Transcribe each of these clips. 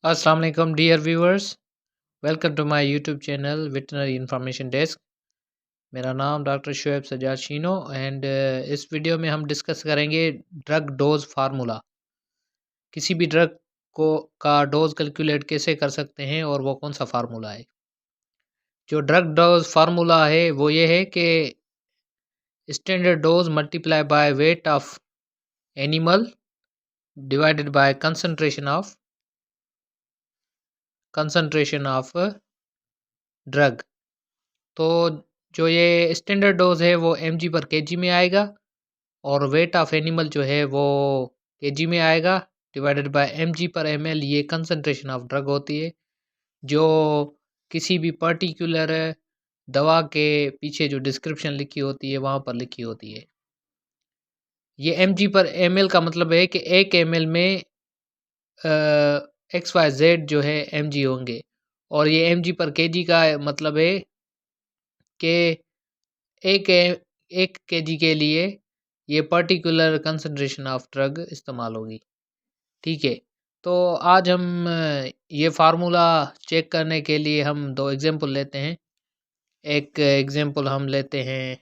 Assalamu alaikum dear viewers, welcome to my YouTube channel Veterinary Information Desk। मेरा नाम doctor Shoaib Sajjad शीनो and इस video में हम डिस्कस करेंगे ड्रग डोज फार्मूला। किसी भी ड्रग को का डोज कैलकुलेट कैसे कर सकते हैं और वो कौन सा फार्मूला है। जो ड्रग डोज फार्मूला है वो ये है कि standard dose multiply by weight of animal divided by concentration of drug. तो जो ये स्टैंडर्ड डोज है वो mg पर kg में आएगा और वेट ऑफ एनिमल जो है वो kg में आएगा डिवाइडेड बाय mg पर ml। ये कंसंट्रेशन ऑफ ड्रग होती है जो किसी भी पर्टिकुलर दवा के पीछे जो डिस्क्रिप्शन लिखी होती है वहाँ पर लिखी होती है। ये mg पर ml का मतलब है कि 1 ml में XYZ जो है mg होंगे और ये mg पर kg का मतलब है कि एक एक केजी के लिए ये पर्टिकुलर कंसंट्रेशन ऑफ ड्रग इस्तेमाल होगी। ठीक है, तो आज हम ये फार्मूला चेक करने के लिए हम दो एग्जांपल लेते हैं। एक एग्जांपल हम लेते हैं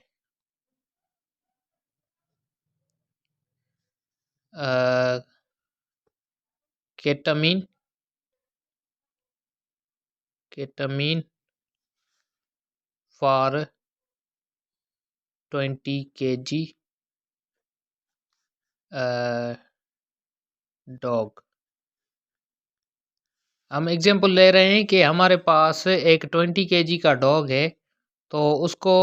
केटामीन फॉर 20 kg डॉग। हम एग्जांपल ले रहे हैं कि हमारे पास एक 20 kg का डॉग है, तो उसको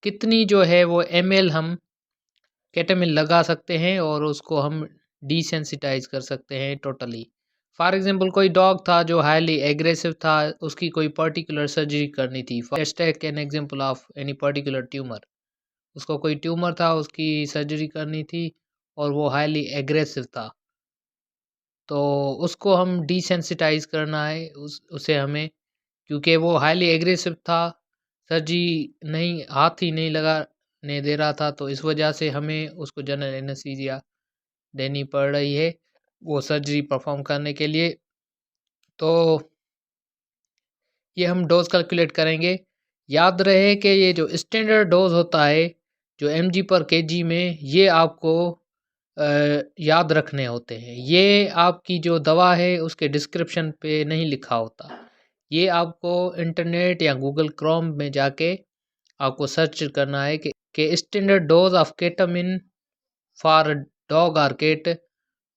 कितनी जो है वो ml हम केटामिन लगा सकते हैं और उसको हम डिसेंसिटाइज कर सकते हैं टोटली। फॉर एग्जांपल कोई डॉग था जो हाईली एग्रेसिव था, उसकी कोई पर्टिकुलर सर्जरी करनी थी। Let's take an example of any particular tumour. उसको कोई ट्यूमर था, उसकी सर्जरी करनी थी और वो हाईली एग्रेसिव था, तो उसको हम डिसेंसिटाइज करना है उसे हमें, क्योंकि वो हाईली एग्रेसिव था, सर्जरी नहीं हाथ ही नहीं लगाने दे रहा था, तो इस वजह से हमें उसको जनरल एनेस्थीसिया देनी पड़ रही है वो सर्जरी परफॉर्म करने के लिए। तो ये हम डोज कैलकुलेट करेंगे। याद रहे कि ये जो स्टैंडर्ड डोज होता है जो mg पर kg में, ये आपको याद रखने होते हैं। ये आपकी जो दवा है उसके डिस्क्रिप्शन पे नहीं लिखा होता। ये आपको इंटरनेट या गूगल क्रोम में जाके आपको सर्च करना है कि standard dose of ketamine for dog और कैट,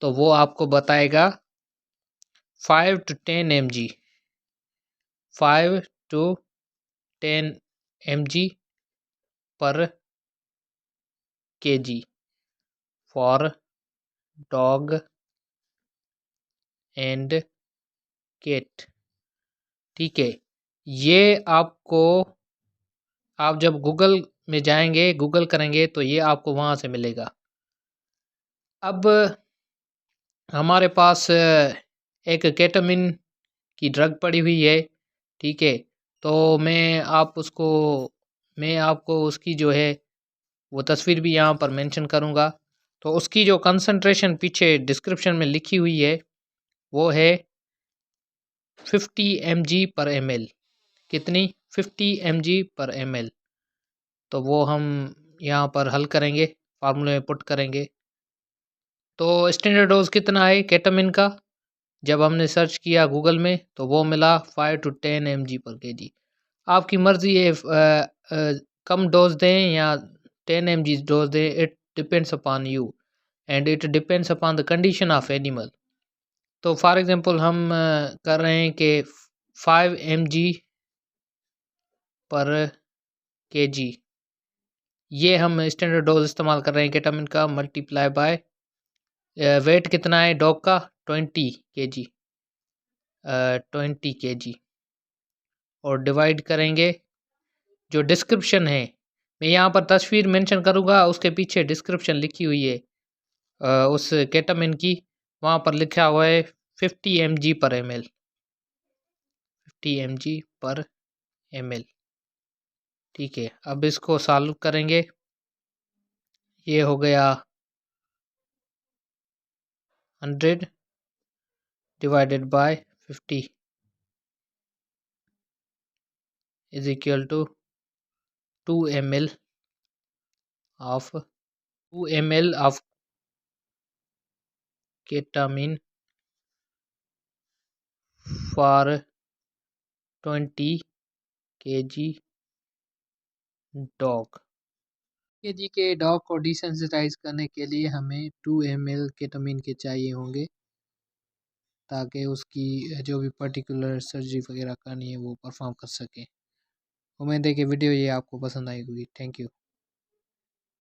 तो वो आपको बताएगा 5 to 10 mg 5 to 10 mg पर kg for dog and cat. ठीक है, ये आपको आप जब गूगल में जाएंगे, गूगल करेंगे, तो ये आपको वहाँ से मिलेगा। अब हमारे पास एक केटामिन की ड्रग पड़ी हुई है। ठीक है, तो मैं आपको उसकी जो है वो तस्वीर भी यहाँ पर मेंशन करूँगा। तो उसकी जो कंसंट्रेशन पीछे डिस्क्रिप्शन में लिखी हुई है वो है 50 mg पर ml। कितनी? 50 mg पर ml। तो वो हम यहाँ पर हल करेंगे, फार्मूले में पुट करेंगे। तो स्टैंडर्ड डोज कितना है केटामिन का, जब हमने सर्च किया गूगल में तो वो मिला 5 to 10 mg पर kg। आपकी मर्ज़ी है कम डोज दें या 10 mg डोज दें, it depends upon you and it depends upon the condition of animal. तो फॉर एग्जांपल हम कर रहे हैं कि 5 mg पर kg, ये हम स्टैंडर्ड डोज इस्तेमाल कर रहे हैं केटामिन का, मल्टीप्लाई बाय वेट कितना है डॉग का 20 kg 20 kg और डिवाइड करेंगे जो डिस्क्रिप्शन है। मैं यहाँ पर तस्वीर मेंशन करूँगा, उसके पीछे डिस्क्रिप्शन लिखी हुई है उस केटामिन की, वहाँ पर लिखा हुआ है 50 mg पर ml 50 mg पर ml। ठीक है, अब इसको सॉल्व करेंगे। ये हो गया 100 divided by 50 is equal to 2 ml of 2 ml of ketamine for 20 kg dog. KG के डॉग को डिसेंसिटाइज करने के लिए हमें 2 ml केटामिन के चाहिए होंगे, ताकि उसकी जो भी पर्टिकुलर सर्जरी वगैरह करनी है वो परफॉर्म कर सके। उम्मीद है कि वीडियो ये आपको पसंद आई होगी। Thank you.